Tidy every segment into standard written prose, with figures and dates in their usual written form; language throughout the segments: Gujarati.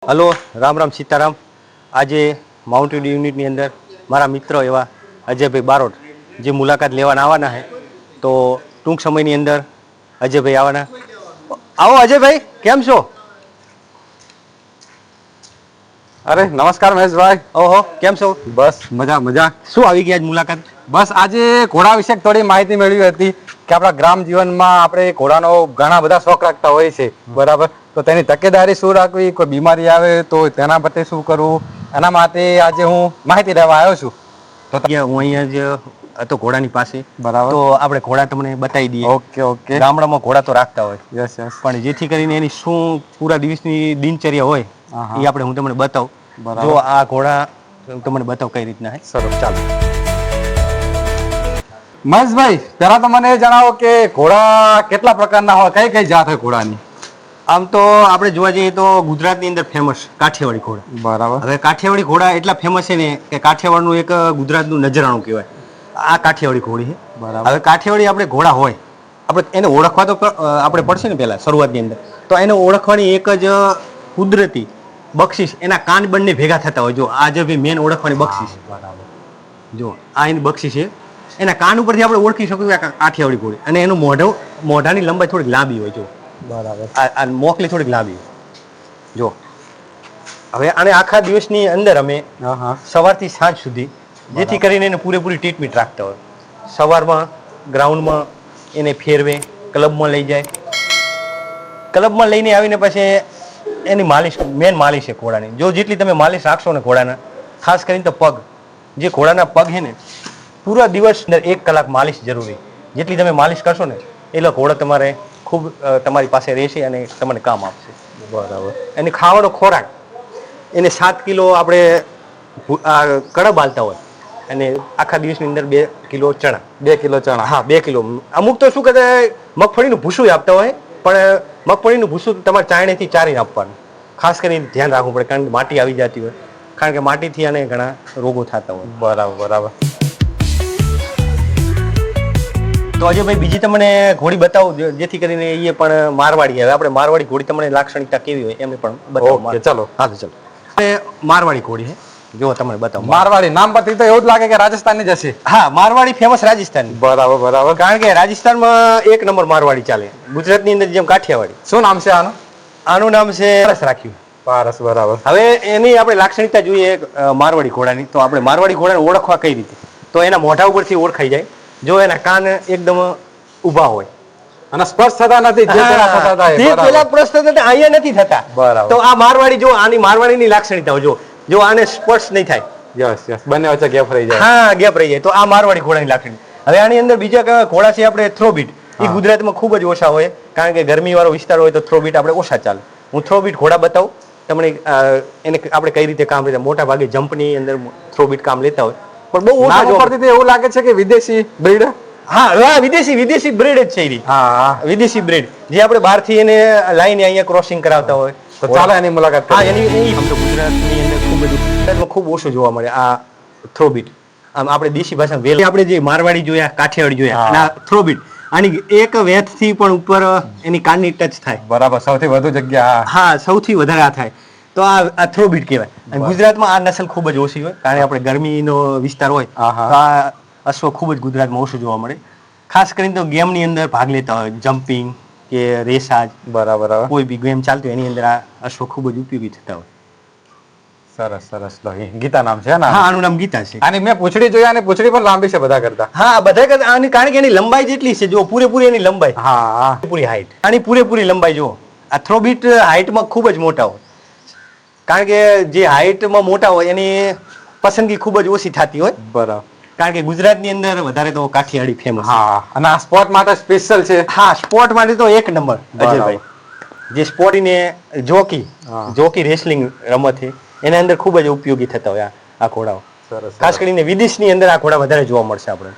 હલો, રામ રામ સીતારામ. આજે માઉન્ટેન યુનિટની અંદર મારા મિત્ર એવા અજયભાઈ બારોટ જે મુલાકાત લેવાના આવવાના છે. તો ટૂંક સમયની અંદર અજયભાઈ આવવાના. આવો અજયભાઈ, કેમ છો? અરે નમસ્કાર મહેશભાઈ. ઓહો, કેમ છો? બસ મજા મજા. શું આવી ગયા આજ મુલાકાત? બસ આજે ઘોડા વિશે થોડી માહિતી મેળવી હતી કે આપણા ગ્રામ જીવનમાં આપણે ઘોડાનો ઘણા બધા શોખ રાખતા હોય છે, બરાબર? તો તેની તકેદારી શું રાખવી, કોઈ બીમારી આવે તો તેના માટે શું કરવું, એના માટે આજે હું માહિતી લેવા આવ્યો છું. તો હું અહીંયા જ હતો ઘોડાની પાસે, બરાબર. તો આપણે ઘોડા તમને બતાવી દઈએ. Okay okay. ગામડામાં ઘોડા તો રાખતા હોય, યસ યસ. પણ જેથી કરીને એની શું પૂરા દિવસની દિનચર્યા હોય એ આપણે હું તમને બતાવું. બરાબર. જો આ ઘોડા તમને બતાવું કઈ રીતના છે. સરસ, ચાલો. મહેશભાઈ, પહેલા તો મને એ જણાવો કે ઘોડા કેટલા પ્રકારના હોય, કઈ કઈ જાત હોય ઘોડાની? આમ તો આપણે જોવા જઈએ તો ગુજરાતની અંદર ફેમસ કાઠિયાવાડી ઘોડા. બરાબર. હવે કાઠિયાવાડી ઘોડા એટલા ફેમસ છે ને કે કાઠિયાવાડનું એક ગુજરાતનું નજરાણું કહેવાય. આ કાઠિયાવાડી ઘોડી છે. બરાબર. હવે કાઠિયાવાડી આપણે ઘોડા હોય, આપણે એને ઓળખવા તો આપણે પડશે ને પહેલા શરૂઆતની અંદર. તો એને ઓળખવાની એક જ કુદરતી બક્ષિસ, એના કાન બંને ભેગા થતા હોય. જો આ જે મેન ઓળખવાની બક્ષિસ, બરાબર. જો આ એની બક્ષિસ છે. એના કાન ઉપરથી આપણે ઓળખી શકીએ કે આ કાઠિયાવાડી ઘોડી. અને એનું મોઢાની લંબાઈ થોડીક લાંબી હોય. જો બરાબર. આ મોકલી થોડીક લાંબી હોય. જો હવે આને આખા દિવસની અંદર અમે હા હા. સવારથી સાંજ સુધી જેથી કરીને એને પૂરેપૂરી ટ્રીટમેન્ટ રાખતા હોય. સવારમાં ગ્રાઉન્ડમાં એને ફેરવે, ક્લબમાં લઈ જાય. ક્લબમાં લઈને આવીને પછી એની માલિશ, મેન માલિશ છે ઘોડાની. જો જેટલી તમે માલિશ રાખશો ને ઘોડાના, ખાસ કરીને તો પગ, જે ઘોડાના પગ છે ને, પૂરા દિવસ અંદર 1 કલાક માલિશ જરૂરી. જેટલી તમે માલિશ કરશો ને એટલે ઘોડો તમારે ખૂબ તમારી પાસે રહેશે અને તમને કામ આપશે. બરાબર. એની ખાવાનો ખોરાક, એને 7 કિલો આપણે કડબ આલતા હોય અને આખા દિવસની અંદર 2 કિલો ચણા. 2 કિલો ચણા. હા, 2 કિલો. અમુક તો શું કહે, મગફળીનું ભૂસું આપતા હોય, પણ મગફળીનું ભૂસું તમારે ચાયણેથી ચારીને આપવાનું. ખાસ કરીને ધ્યાન રાખવું પડે, કારણ કે માટી આવી જતી હોય, કારણ કે માટીથી આને ઘણા રોગો થતા હોય. બરાબર બરાબર. તો અજયભાઈ, બીજી તમને ઘોડી બતાવું જેથી કરીને એ પણ મારવાડી. હવે આપણે મારવાડી ઘોડી તમને લાક્ષણિકતા કેવી હોય એમને પણ બતાવો. ઓકે, ચલો. હા તો ચલો. મારવાડી ઘોડી છે, જો તમને બતાવો. મારવાડી નામ પરથી તો એવું જ લાગે કે રાજસ્થાનની જ હશે. હા, મારવાડી ફેમસ રાજસ્થાનની. બરાબર બરાબર. કારણ કે રાજસ્થાનમાં 1 નંબર મારવાડી ચાલે, ગુજરાતની અંદર જેમ કાઠિયાવાડી. શું નામ છે આનું? આનું નામ છે પારસ રાખ્યું. પારસ. બરાબર. હવે એની આપણે લાક્ષણિકતા જોઈએ મારવાડી ઘોડાની. તો આપણે મારવાડી ઘોડાને ઓળખવા કઈ રીતે? તો એના મોઢા ઉપરથી ઓળખાઈ જાય. જો એના કાન એકદમ ઊભા હોય અને સ્પર્શ થતા નથી, જે પેલા થતા હતા એ. જે પેલા પ્રશ્ન થતા અહીંયા નથી થતા. બરાબર. તો આ મારવાડી, જો આની મારવાડીની લાક્ષણિકતા જો જો આને સ્પર્શ નહીં થાય. Yes yes. બંને વચ્ચે ગેપ રહી જાય. હા, ગેપ રહી જાય. તો આ મારવાડી ઘોડાની લાક્ષણિકતા. હવે આની અંદર બીજા કયા ઘોડા છે આપણે થ્રોબીટ. એ ગુજરાતમાં ખૂબ જ ઓછા હોય, કારણ કે ગરમી વાળો વિસ્તાર હોય તો થ્રોબીટ આપણે ઓછા ચાલે. હું થ્રોબીટ ઘોડા બતાવું તમને. એને આપણે કઈ રીતે કામ લેતા, મોટા ભાગે જમ્પની અંદર થ્રોબીટ કામ લેતા હોય, પણ બહુ ઓછા. નામ પરથી તો એવું લાગે છે કે વિદેશી બ્રીડ. હા, વિદેશી બ્રીડ જ છે એ. હા, વિદેશી બ્રીડ જે આપણે બહારથી એને લાઈને અહીંયા ક્રોસિંગ કરાવતા હોય. તો ચાલો એની મુલાકાત હા, કરીએ. એની આમ તો ગુજરાતની અંદર ખૂબ બધું, ગુજરાતમાં ખૂબ ઓછું જોવા મળે આ થ્રોબીટ. આમ આપણે દેશી ભાષામાં વેલ, આપણે જે મારવાડી જોયા, કાઠિયાવાડી જોયા, અને આ થ્રોબીટ, આની એક વેથથી પણ ઉપર એની કાનની ટચ થાય. બરાબર. સૌથી વધુ જગ્યા. હા, સૌથી વધારે આ થાય તો આ થ્રોબીટ કહેવાય. અને ગુજરાતમાં આ નસલ ખૂબ જ ઓછી હોય, કારણ કે આપણે ગરમીનો વિસ્તાર હોય તો આ અશ્વ ખૂબ જ ગુજરાતમાં ઓછું જોવા મળે. ખાસ કરીને તો ગેમની અંદર ભાગ લેતા હોય, જમ્પિંગ કે રેસાજ, બરાબર. કોઈ બી ગેમ ચાલતી હોય એની અંદર આ અશ્વ ખૂબ જ ઉપયોગી થતા હોય. સરસ સરસ. લો, ગીતા નામ છે ને? હા, આનું નામ ગીતા છે. આની મેં પૂંછડી જોઈ, આની પૂંછડી પણ લાંબી છે બધા કરતા. હા, બધા કરતા આની, કારણ કે એની લંબાઈ જેટલી છે, જો પૂરેપૂરી એની લંબાઈ, હા, પૂરી હાઈટ, આની પૂરેપૂરી લંબાઈ. જો આ થ્રોબીટ હાઈટમાં ખૂબ જ મોટા હોય, કારણ કે જે હાઈટમાં મોટા હોય એની પસંદગી ખૂબ જ ઓછી થતી હોય. બરાબર. કારણ કે ગુજરાતની અંદર વધારે તો કાઠિયાવાડી ફેમસ. હા, અને આ સ્પોર્ટ માટે સ્પેશિયલ છે. હા, સ્પોર્ટ માટે તો 1 નંબર અજયભાઈ. જે સ્પોર્ટને જોકી રેસલિંગ રમત છે એના અંદર ખૂબ જ ઉપયોગી થતા હોય આ ઘોડાઓ. સરસ. ખાસ કરીને વિદેશની અંદર આ ઘોડા વધારે જોવા મળશે આપણે.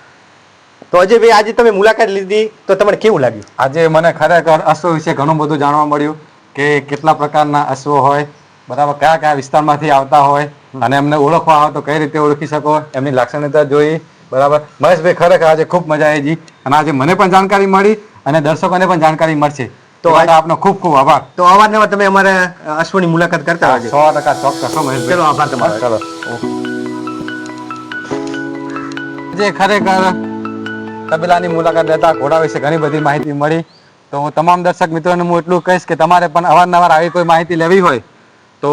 તો અજયભાઈ, આજે તમે મુલાકાત લીધી તો તમને કેવું લાગ્યું? આજે મને ખરેખર અશ્વ વિશે ઘણું બધું જાણવા મળ્યું કે કેટલા પ્રકારના અશ્વ હોય, બરાબર, કયા કયા વિસ્તારમાંથી આવતા હોય, અને એમને ઓળખવા હોય તો કઈ રીતે ઓળખી શકો, એમની લાક્ષણિકતા જોઈ. બરાબર. મહેશભાઈ, ખરેખર આજે ખૂબ મજા આવી. અને આજે મને પણ જાણકારી મળી અને દર્શકોને પણ જાણકારી મળશે તો તો આપનો ખૂબ ખૂબ આભાર. તો અવારનવાર તમે અમારા અશ્વની મુલાકાત કરતા રહેજો. 100% ચોક્કસ હો મહેશભાઈ. ચલો આભાર તમારો. ચલો. જે ખરેખર તબેલાની મુલાકાત લેતા ઘોડા વિશે ઘણી બધી માહિતી મળી. તો હું તમામ દર્શક મિત્રોને હું એટલું કહીશ કે તમારે પણ અવારનવાર આવી કોઈ માહિતી લેવી હોય તો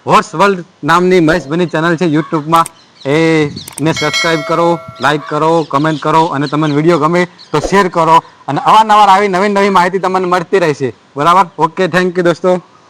હોર્સ વર્લ્ડ નામની મહેશભાઈની ચેનલ છે યુટ્યુબમાં, એને સબસ્ક્રાઈબ કરો, લાઈક કરો, કમેન્ટ કરો અને તમને વિડીયો ગમે તો શેર કરો અને અવારનવાર આવી નવી નવી માહિતી તમને મળતી રહેશે. બરાબર? ઓકે, થેન્ક યુ દોસ્તો.